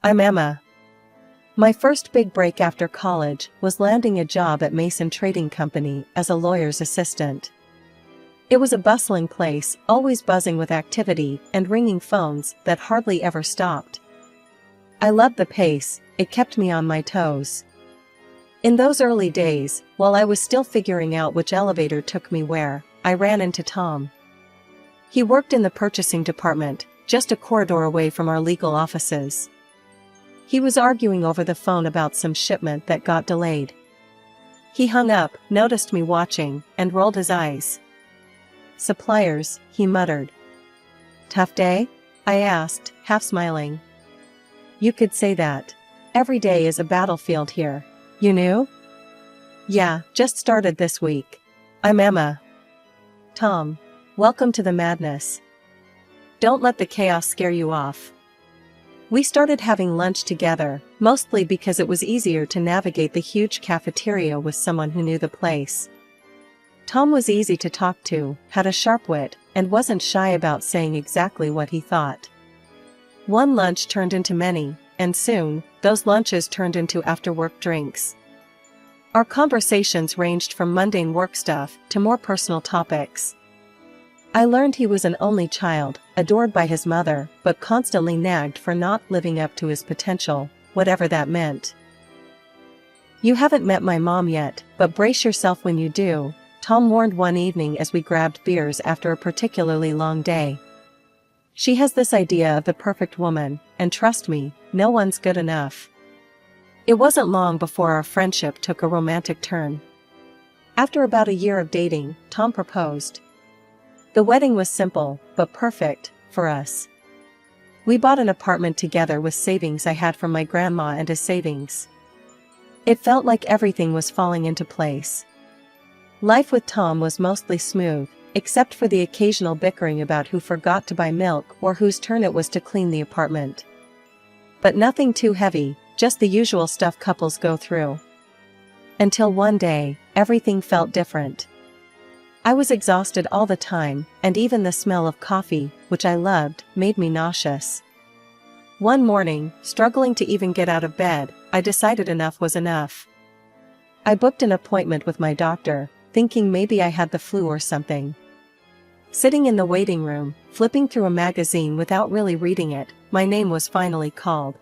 I'm Emma. My first big break after college was landing a job at Mason Trading Company as a lawyer's assistant. It was a bustling place, always buzzing with activity and ringing phones that hardly ever stopped. I loved the pace, it kept me on my toes. In those early days, while I was still figuring out which elevator took me where, I ran into Tom. He worked in the purchasing department, just a corridor away from our legal offices. He was arguing over the phone about some shipment that got delayed. He hung up, noticed me watching, and rolled his eyes. "Suppliers," he muttered. "Tough day?" I asked, half smiling. "You could say that. Every day is a battlefield here. You knew?" "Yeah, just started this week. I'm Emma." "Tom. Welcome to the madness. Don't let the chaos scare you off." We started having lunch together, mostly because it was easier to navigate the huge cafeteria with someone who knew the place. Tom was easy to talk to, had a sharp wit, and wasn't shy about saying exactly what he thought. One lunch turned into many, and soon, those lunches turned into after-work drinks. Our conversations ranged from mundane work stuff to more personal topics. I learned he was an only child, adored by his mother, but constantly nagged for not living up to his potential, whatever that meant. "You haven't met my mom yet, but brace yourself when you do," Tom warned one evening as we grabbed beers after a particularly long day. "She has this idea of the perfect woman, and trust me, no one's good enough." It wasn't long before our friendship took a romantic turn. After about a year of dating, Tom proposed. The wedding was simple, but perfect, for us. We bought an apartment together with savings I had from my grandma and his savings. It felt like everything was falling into place. Life with Tom was mostly smooth, except for the occasional bickering about who forgot to buy milk or whose turn it was to clean the apartment. But nothing too heavy, just the usual stuff couples go through. Until one day, everything felt different. I was exhausted all the time, and even the smell of coffee, which I loved, made me nauseous. One morning, struggling to even get out of bed, I decided enough was enough. I booked an appointment with my doctor, thinking maybe I had the flu or something. Sitting in the waiting room, flipping through a magazine without really reading it, my name was finally called.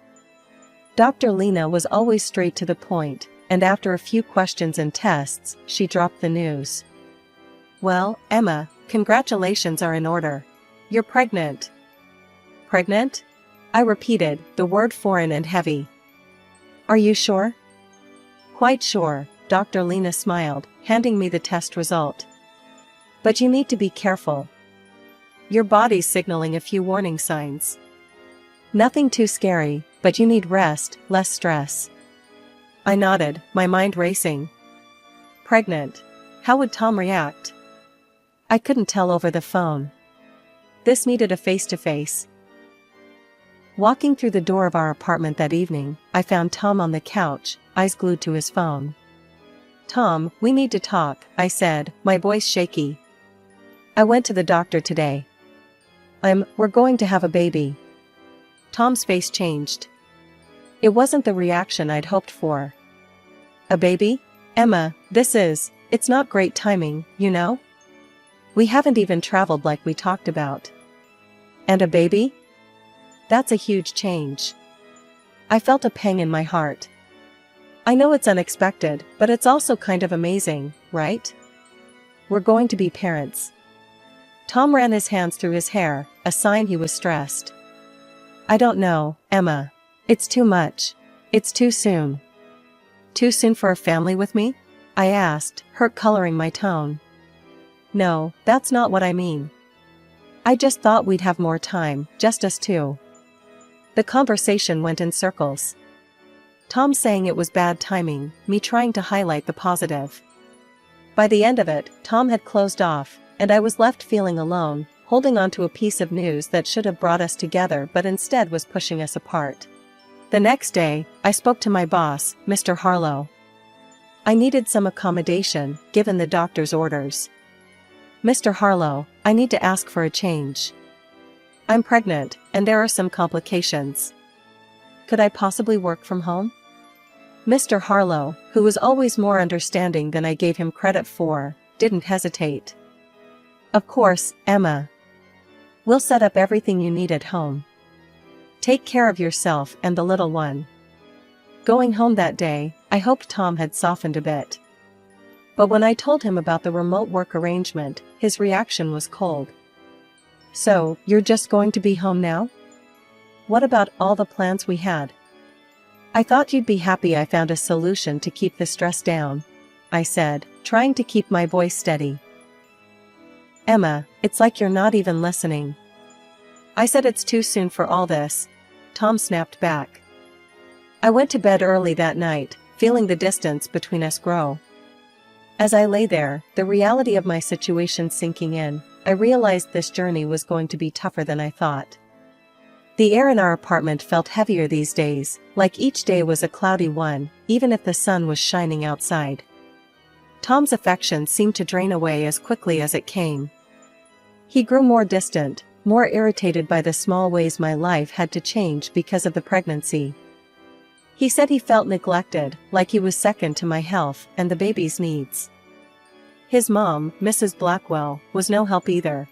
Dr. Lena was always straight to the point, and after a few questions and tests, she dropped the news. "Well, Emma, congratulations are in order. You're pregnant." "Pregnant?" I repeated, the word foreign and heavy. "Are you sure?" "Quite sure," Dr. Lena smiled, handing me the test result. "But you need to be careful. Your body's signaling a few warning signs. Nothing too scary, but you need rest, less stress." I nodded, my mind racing. Pregnant? How would Tom react? I couldn't tell over the phone. This needed a face-to-face. Walking through the door of our apartment that evening, I found Tom on the couch, eyes glued to his phone. "Tom, we need to talk," I said, my voice shaky. "I went to the doctor today. We're going to have a baby." Tom's face changed. It wasn't the reaction I'd hoped for. "A baby? Emma, it's not great timing, you know? We haven't even traveled like we talked about." "And a baby? That's a huge change." I felt a pang in my heart. "I know it's unexpected, but it's also kind of amazing, right? We're going to be parents." Tom ran his hands through his hair, a sign he was stressed. "I don't know, Emma. It's too much. It's too soon." "Too soon for a family with me?" I asked, hurt coloring my tone. "No, that's not what I mean. I just thought we'd have more time, just us two." The conversation went in circles. Tom saying it was bad timing, me trying to highlight the positive. By the end of it, Tom had closed off, and I was left feeling alone, holding on to a piece of news that should have brought us together but instead was pushing us apart. The next day, I spoke to my boss, Mr. Harlow. I needed some accommodation, given the doctor's orders. "Mr. Harlow, I need to ask for a change. I'm pregnant, and there are some complications." Could I possibly work from home? Mr. Harlow, who was always more understanding than I gave him credit for, didn't hesitate. Of course, Emma. We'll set up everything you need at home. Take care of yourself and the little one. Going home that day, I hoped Tom had softened a bit. But when I told him about the remote work arrangement, his reaction was cold. So, you're just going to be home now? What about all the plans we had? I thought you'd be happy I found a solution to keep the stress down, I said, trying to keep my voice steady. Emma, it's like you're not even listening. I said it's too soon for all this, Tom snapped back. I went to bed early that night, feeling the distance between us grow. As I lay there, the reality of my situation sinking in, I realized this journey was going to be tougher than I thought. The air in our apartment felt heavier these days, like each day was a cloudy one, even if the sun was shining outside. Tom's affection seemed to drain away as quickly as it came. He grew more distant, more irritated by the small ways my life had to change because of the pregnancy. He said he felt neglected, like he was second to my health and the baby's needs. His mom, Mrs. Blackwell, was no help either.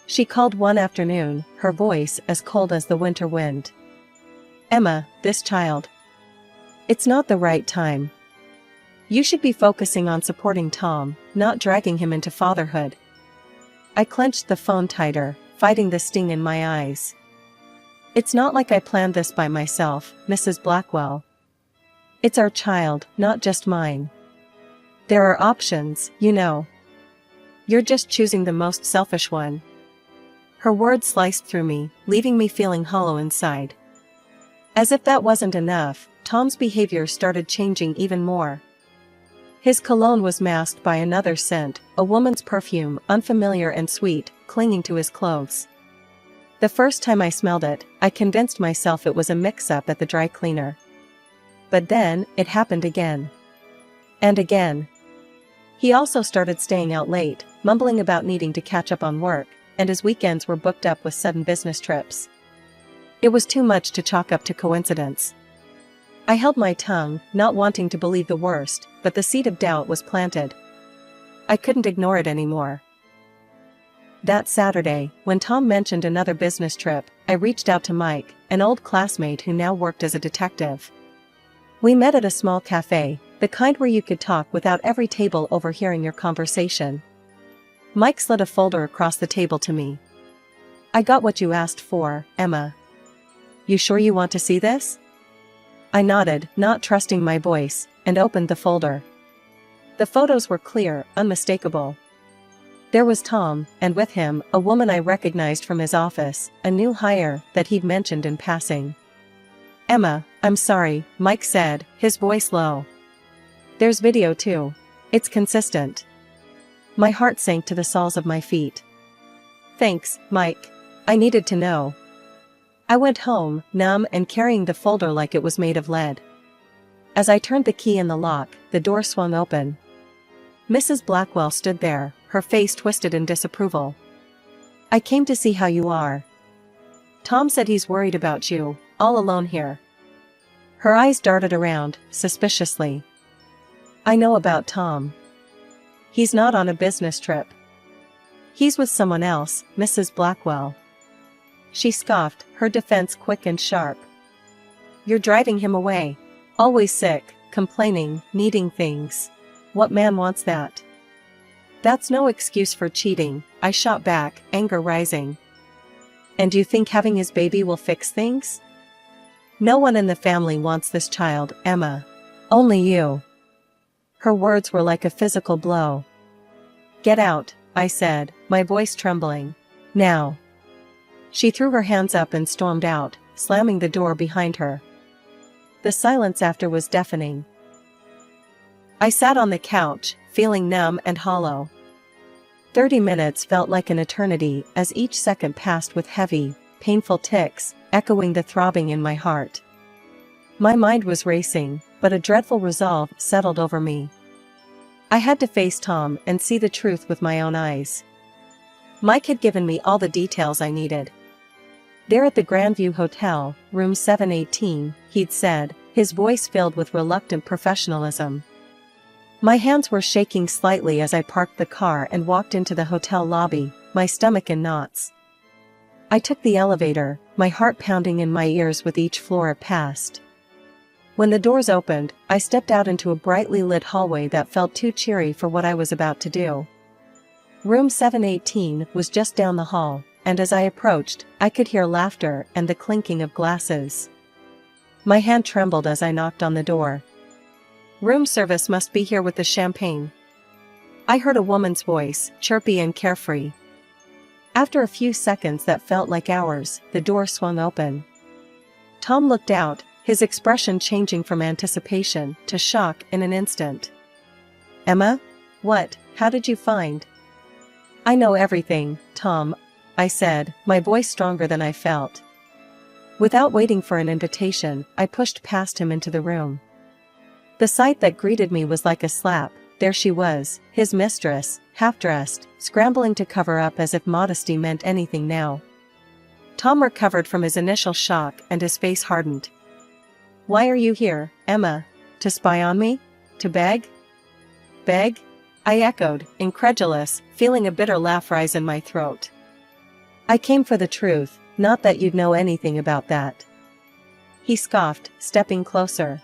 She called one afternoon, her voice as cold as the winter wind. Emma, this child. It's not the right time. You should be focusing on supporting Tom, not dragging him into fatherhood. I clenched the phone tighter, fighting the sting in my eyes. It's not like I planned this by myself, Mrs. Blackwell. It's our child, not just mine. There are options, you know. You're just choosing the most selfish one. Her words sliced through me, leaving me feeling hollow inside. As if that wasn't enough, Tom's behavior started changing even more. His cologne was masked by another scent, a woman's perfume, unfamiliar and sweet, clinging to his clothes. The first time I smelled it, I convinced myself it was a mix-up at the dry cleaner. But then, it happened again. And again. He also started staying out late, mumbling about needing to catch up on work, and his weekends were booked up with sudden business trips. It was too much to chalk up to coincidence. I held my tongue, not wanting to believe the worst, but the seed of doubt was planted. I couldn't ignore it anymore. That Saturday, when Tom mentioned another business trip, I reached out to Mike, an old classmate who now worked as a detective. We met at a small cafe, the kind where you could talk without every table overhearing your conversation. Mike slid a folder across the table to me. I got what you asked for, Emma. You sure you want to see this? I nodded, not trusting my voice, and opened the folder. The photos were clear, unmistakable. There was Tom, and with him, a woman I recognized from his office, a new hire that he'd mentioned in passing. Emma, I'm sorry, Mike said, his voice low. There's video too. It's consistent. My heart sank to the soles of my feet. Thanks, Mike. I needed to know. I went home, numb and carrying the folder like it was made of lead. As I turned the key in the lock, the door swung open. Mrs. Blackwell stood there, her face twisted in disapproval. I came to see how you are. Tom said he's worried about you, all alone here. Her eyes darted around, suspiciously. I know about Tom. He's not on a business trip. He's with someone else, Mrs. Blackwell. She scoffed, her defense quick and sharp. You're driving him away. Always sick, complaining, needing things. What man wants that? That's no excuse for cheating, I shot back, anger rising. And you think having his baby will fix things? No one in the family wants this child, Emma. Only you. Her words were like a physical blow. Get out, I said, my voice trembling. Now. She threw her hands up and stormed out, slamming the door behind her. The silence after was deafening. I sat on the couch, feeling numb and hollow. 30 minutes felt like an eternity as each second passed with heavy, painful ticks, echoing the throbbing in my heart. My mind was racing, but a dreadful resolve settled over me. I had to face Tom and see the truth with my own eyes. Mike had given me all the details I needed. "There at the Grandview Hotel, room 718, he'd said, his voice filled with reluctant professionalism. My hands were shaking slightly as I parked the car and walked into the hotel lobby, my stomach in knots. I took the elevator, my heart pounding in my ears with each floor it passed. When the doors opened, I stepped out into a brightly lit hallway that felt too cheery for what I was about to do. Room 718 was just down the hall, and as I approached, I could hear laughter and the clinking of glasses. My hand trembled as I knocked on the door. "Room service must be here with the champagne." I heard a woman's voice, chirpy and carefree. After a few seconds that felt like hours, the door swung open. Tom looked out, his expression changing from anticipation to shock in an instant. "Emma? What? How did you find?" "I know everything, Tom," I said, my voice stronger than I felt. Without waiting for an invitation, I pushed past him into the room. The sight that greeted me was like a slap. There she was, his mistress, half-dressed, scrambling to cover up as if modesty meant anything now. Tom recovered from his initial shock and his face hardened. "Why are you here, Emma? To spy on me? To beg?" "Beg?" I echoed, incredulous, feeling a bitter laugh rise in my throat. "I came for the truth, not that you'd know anything about that." He scoffed, stepping closer.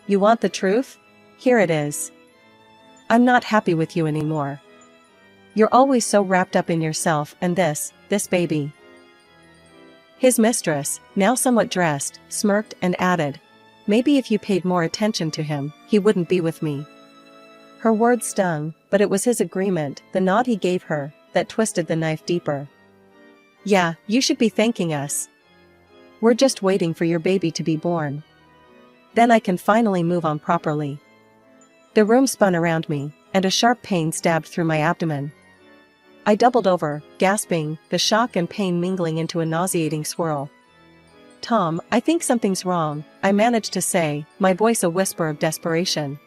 "You want the truth? Here it is. I'm not happy with you anymore. You're always so wrapped up in yourself and this baby." His mistress, now somewhat dressed, smirked and added, "Maybe if you paid more attention to him, he wouldn't be with me." Her words stung, but it was his agreement, the nod he gave her, that twisted the knife deeper. "Yeah, you should be thanking us. We're just waiting for your baby to be born. Then I can finally move on properly." The room spun around me, and a sharp pain stabbed through my abdomen. I doubled over, gasping, the shock and pain mingling into a nauseating swirl. "Tom, I think something's wrong," I managed to say, my voice a whisper of desperation.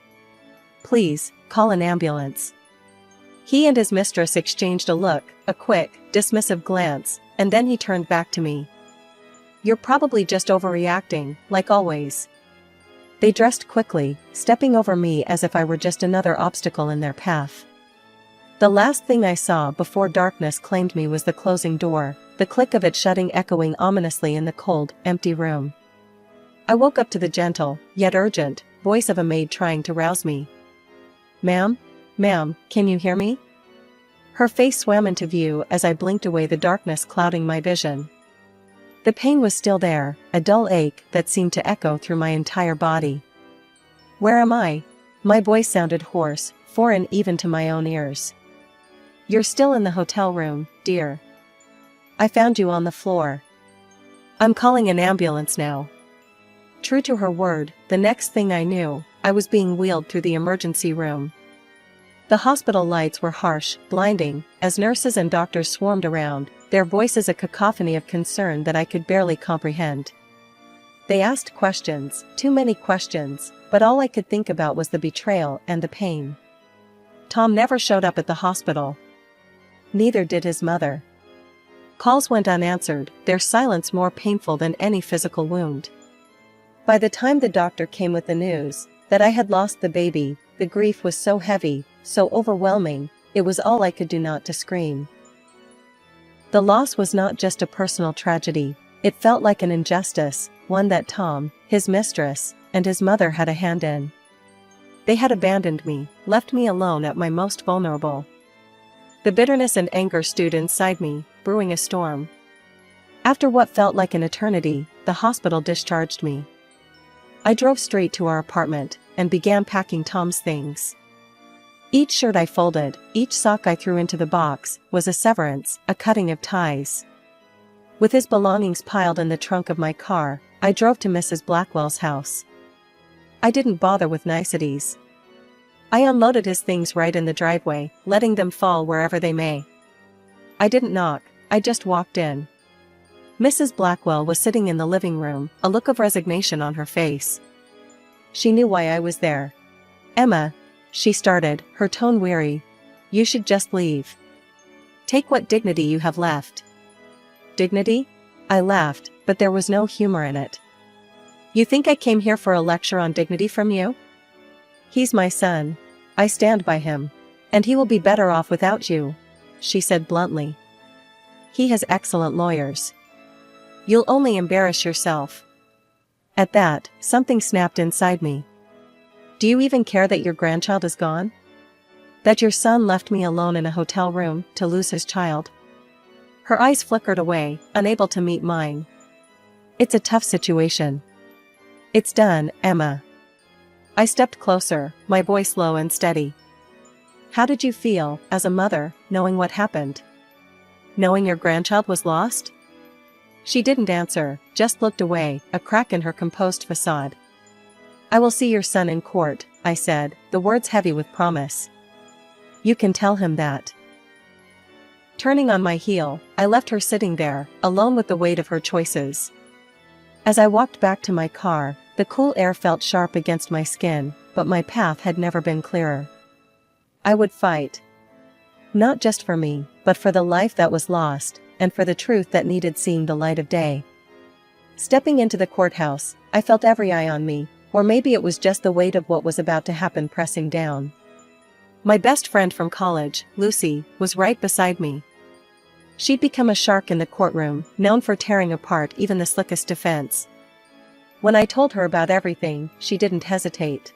"Please, call an ambulance." He and his mistress exchanged a look, a quick, dismissive glance, and then he turned back to me. "You're probably just overreacting, like always." They dressed quickly, stepping over me as if I were just another obstacle in their path. The last thing I saw before darkness claimed me was the closing door, the click of it shutting echoing ominously in the cold, empty room. I woke up to the gentle, yet urgent, voice of a maid trying to rouse me. Ma'am, can you hear me?" Her face swam into view as I blinked away the darkness clouding my vision. The pain was still there, a dull ache that seemed to echo through my entire body. "Where am I?" My voice sounded hoarse, foreign even to my own ears. "You're still in the hotel room, dear. I found you on the floor. I'm calling an ambulance now." True to her word, the next thing I knew, I was being wheeled through the emergency room. The hospital lights were harsh, blinding, as nurses and doctors swarmed around, their voices a cacophony of concern that I could barely comprehend. They asked questions, too many questions, but all I could think about was the betrayal and the pain. Tom never showed up at the hospital. Neither did his mother. Calls went unanswered, their silence more painful than any physical wound. By the time the doctor came with the news that I had lost the baby, the grief was so heavy, so overwhelming, it was all I could do not to scream. The loss was not just a personal tragedy, it felt like an injustice, one that Tom, his mistress, and his mother had a hand in. They had abandoned me, left me alone at my most vulnerable. The bitterness and anger stewed inside me, brewing a storm. After what felt like an eternity, the hospital discharged me. I drove straight to our apartment, and began packing Tom's things. Each shirt I folded, each sock I threw into the box, was a severance, a cutting of ties. With his belongings piled in the trunk of my car, I drove to Mrs. Blackwell's house. I didn't bother with niceties. I unloaded his things right in the driveway, letting them fall wherever they may. I didn't knock, I just walked in. Mrs. Blackwell was sitting in the living room, a look of resignation on her face. She knew why I was there. "Emma," she started, her tone weary, "you should just leave. Take what dignity you have left." "Dignity?" I laughed, but there was no humor in it. You think I came here for a lecture on dignity from you? He's my son. I stand by him. And he will be better off without you, she said bluntly. He has excellent lawyers. You'll only embarrass yourself. At that, something snapped inside me. Do you even care that your grandchild is gone? That your son left me alone in a hotel room to lose his child? Her eyes flickered away, unable to meet mine. It's a tough situation. It's done, Emma. I stepped closer, my voice low and steady. How did you feel, as a mother, knowing what happened? Knowing your grandchild was lost? She didn't answer, just looked away, a crack in her composed facade. I will see your son in court, I said, the words heavy with promise. You can tell him that. Turning on my heel, I left her sitting there, alone with the weight of her choices. As I walked back to my car, the cool air felt sharp against my skin, but my path had never been clearer. I would fight. Not just for me, but for the life that was lost, and for the truth that needed seeing the light of day. Stepping into the courthouse, I felt every eye on me, or maybe it was just the weight of what was about to happen pressing down. My best friend from college, Lucy, was right beside me. She'd become a shark in the courtroom, known for tearing apart even the slickest defense. When I told her about everything, she didn't hesitate.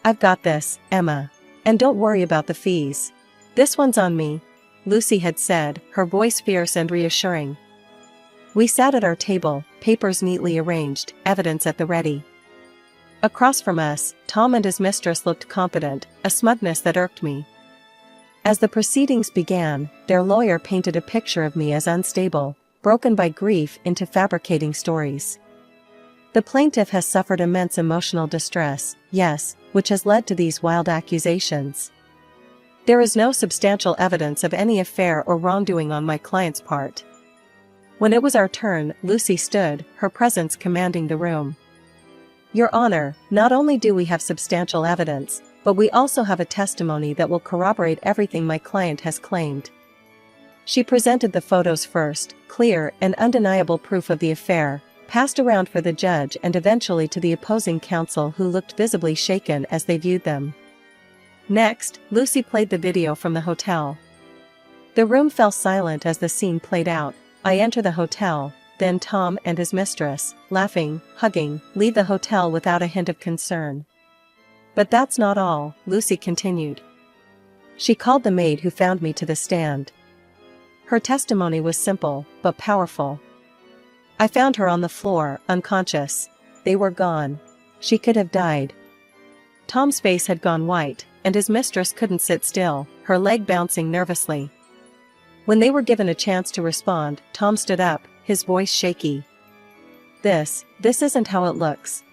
I've got this, Emma. And don't worry about the fees. This one's on me, Lucy had said, her voice fierce and reassuring. We sat at our table, papers neatly arranged, evidence at the ready. Across from us, Tom and his mistress looked competent, a smugness that irked me. As the proceedings began, their lawyer painted a picture of me as unstable, broken by grief into fabricating stories. The plaintiff has suffered immense emotional distress, yes, which has led to these wild accusations. There is no substantial evidence of any affair or wrongdoing on my client's part. When it was our turn, Lucy stood, her presence commanding the room. Your Honor, not only do we have substantial evidence, but we also have a testimony that will corroborate everything my client has claimed. She presented the photos first, clear and undeniable proof of the affair, passed around for the judge and eventually to the opposing counsel who looked visibly shaken as they viewed them. Next, Lucy played the video from the hotel. The room fell silent as the scene played out. I enter the hotel, then Tom and his mistress, laughing, hugging, leave the hotel without a hint of concern. But that's not all, Lucy continued. She called the maid who found me to the stand. Her testimony was simple, but powerful. I found her on the floor, unconscious. They were gone. She could have died. Tom's face had gone white, and his mistress couldn't sit still, her leg bouncing nervously. When they were given a chance to respond, Tom stood up, his voice shaky. This isn't how it looks.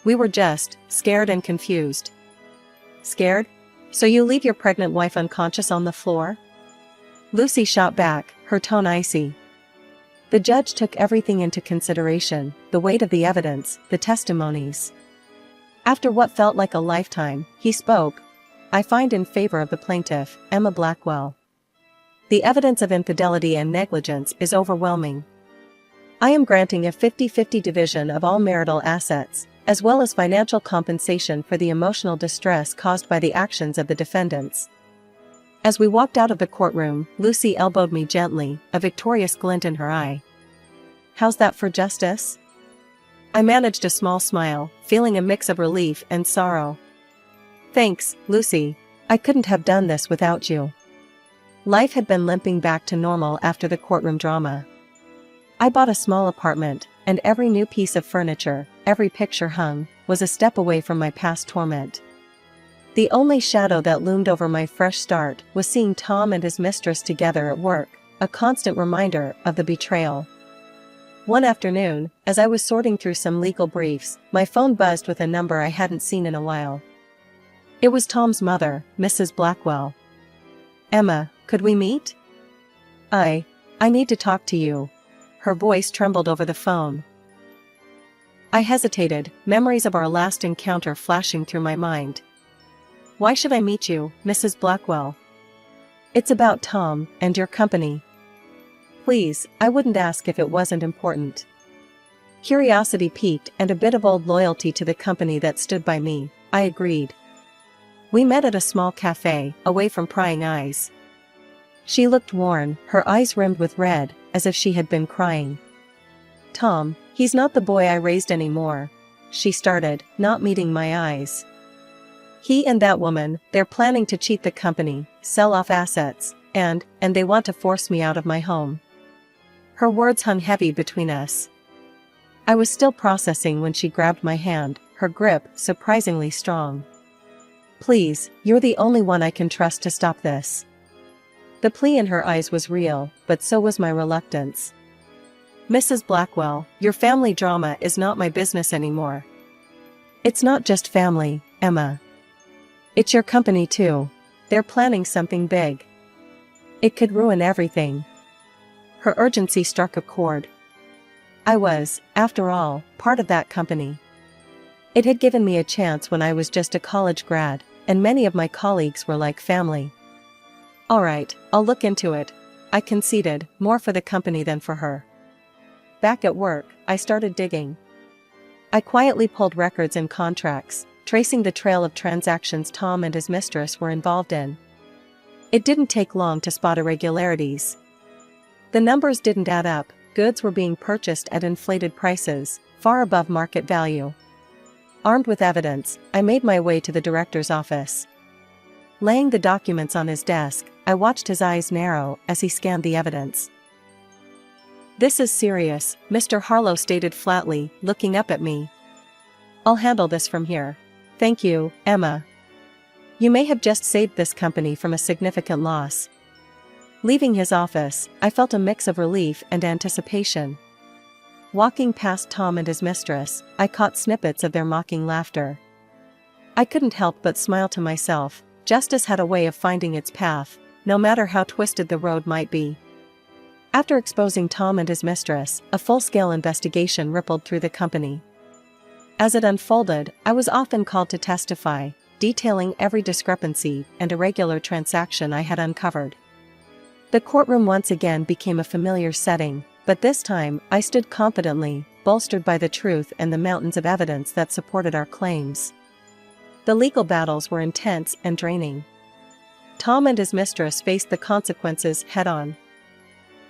We were just scared and confused. Scared? So you leave your pregnant wife unconscious on the floor? Lucy shot back, her tone icy. The judge took everything into consideration, the weight of the evidence, the testimonies. After what felt like a lifetime, he spoke. I find in favor of the plaintiff, Emma Blackwell. The evidence of infidelity and negligence is overwhelming. I am granting a 50-50 division of all marital assets, as well as financial compensation for the emotional distress caused by the actions of the defendants. As we walked out of the courtroom, Lucy elbowed me gently, a victorious glint in her eye. How's that for justice? I managed a small smile, feeling a mix of relief and sorrow. Thanks, Lucy. I couldn't have done this without you. Life had been limping back to normal after the courtroom drama. I bought a small apartment, and every new piece of furniture, every picture hung, was a step away from my past torment. The only shadow that loomed over my fresh start was seeing Tom and his mistress together at work, a constant reminder of the betrayal. One afternoon, as I was sorting through some legal briefs, my phone buzzed with a number I hadn't seen in a while. It was Tom's mother, Mrs. Blackwell. Emma, could we meet? I need to talk to you. Her voice trembled over the phone. I hesitated, memories of our last encounter flashing through my mind. Why should I meet you, Mrs. Blackwell? It's about Tom, and your company. Please, I wouldn't ask if it wasn't important. Curiosity piqued and a bit of old loyalty to the company that stood by me, I agreed. We met at a small cafe, away from prying eyes. She looked worn, her eyes rimmed with red, as if she had been crying. Tom, he's not the boy I raised anymore, she started, not meeting my eyes. He and that woman, they're planning to cheat the company, sell off assets, and they want to force me out of my home. Her words hung heavy between us. I was still processing when she grabbed my hand, her grip surprisingly strong. Please, you're the only one I can trust to stop this. The plea in her eyes was real, but so was my reluctance. Mrs. Blackwell, your family drama is not my business anymore. It's not just family, Emma. It's your company too. They're planning something big. It could ruin everything. Her urgency struck a chord. I was, after all, part of that company. It had given me a chance when I was just a college grad, and many of my colleagues were like family. All right, I'll look into it, I conceded, more for the company than for her. Back at work, I started digging. I quietly pulled records and contracts, tracing the trail of transactions Tom and his mistress were involved in. It didn't take long to spot irregularities. The numbers didn't add up, goods were being purchased at inflated prices, far above market value. Armed with evidence, I made my way to the director's office. Laying the documents on his desk, I watched his eyes narrow as he scanned the evidence. This is serious, Mr. Harlow stated flatly, looking up at me. I'll handle this from here. Thank you, Emma. You may have just saved this company from a significant loss. Leaving his office, I felt a mix of relief and anticipation. Walking past Tom and his mistress, I caught snippets of their mocking laughter. I couldn't help but smile to myself. Justice had a way of finding its path, no matter how twisted the road might be. After exposing Tom and his mistress, a full-scale investigation rippled through the company. As it unfolded, I was often called to testify, detailing every discrepancy and irregular transaction I had uncovered. The courtroom once again became a familiar setting, but this time I stood confidently, bolstered by the truth and the mountains of evidence that supported our claims. The legal battles were intense and draining. Tom and his mistress faced the consequences head-on.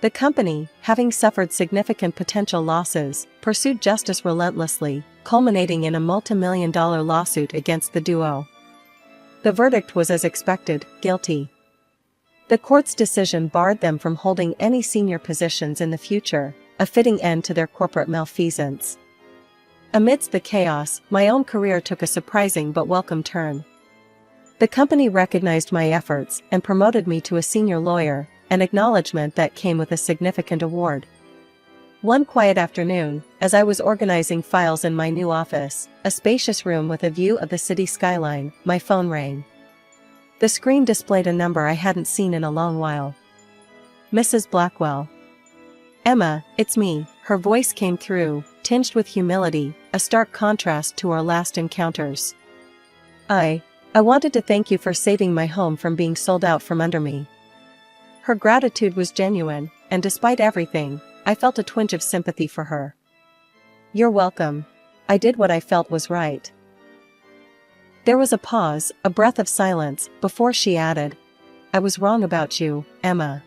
The company, having suffered significant potential losses, pursued justice relentlessly, culminating in a multi-million-dollar lawsuit against the duo. The verdict was as expected, guilty. The court's decision barred them from holding any senior positions in the future, a fitting end to their corporate malfeasance. Amidst the chaos, my own career took a surprising but welcome turn. The company recognized my efforts and promoted me to a senior lawyer, an acknowledgement that came with a significant award. One quiet afternoon, as I was organizing files in my new office, a spacious room with a view of the city skyline, my phone rang. The screen displayed a number I hadn't seen in a long while. Mrs. Blackwell. Emma, it's me, her voice came through, tinged with humility, a stark contrast to our last encounters. I wanted to thank you for saving my home from being sold out from under me. Her gratitude was genuine, and despite everything, I felt a twinge of sympathy for her. You're welcome. I did what I felt was right. There was a pause, a breath of silence, before she added, I was wrong about you, Emma.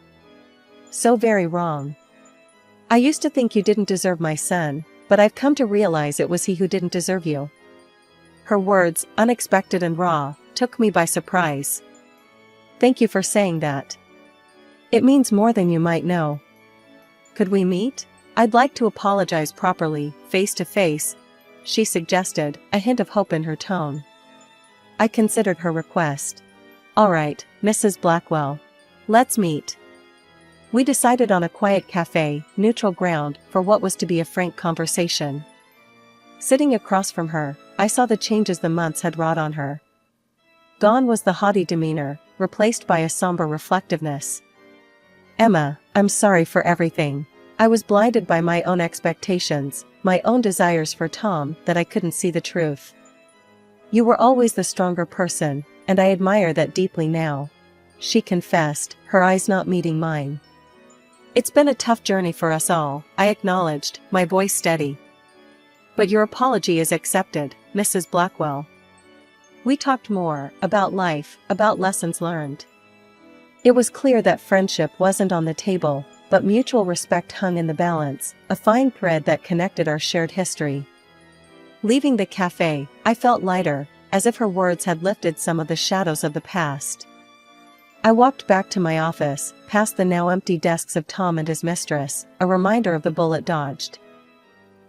So very wrong. I used to think you didn't deserve my son, but I've come to realize it was he who didn't deserve you. Her words, unexpected and raw, took me by surprise. Thank you for saying that. It means more than you might know. Could we meet? I'd like to apologize properly, face to face, she suggested, a hint of hope in her tone. I considered her request. All right, Mrs. Blackwell. Let's meet. We decided on a quiet cafe, neutral ground, for what was to be a frank conversation. Sitting across from her, I saw the changes the months had wrought on her. Gone was the haughty demeanor, replaced by a somber reflectiveness. Emma, I'm sorry for everything. I was blinded by my own expectations, my own desires for Tom, that I couldn't see the truth. You were always the stronger person, and I admire that deeply now, she confessed, her eyes not meeting mine. It's been a tough journey for us all, I acknowledged, my voice steady. But your apology is accepted, Mrs. Blackwell. We talked more, about life, about lessons learned. It was clear that friendship wasn't on the table, but mutual respect hung in the balance, a fine thread that connected our shared history. Leaving the cafe, I felt lighter, as if her words had lifted some of the shadows of the past. I walked back to my office, past the now empty desks of Tom and his mistress, a reminder of the bullet dodged.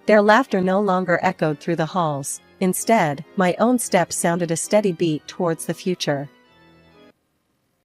Their laughter no longer echoed through the halls. Instead, my own steps sounded a steady beat towards the future.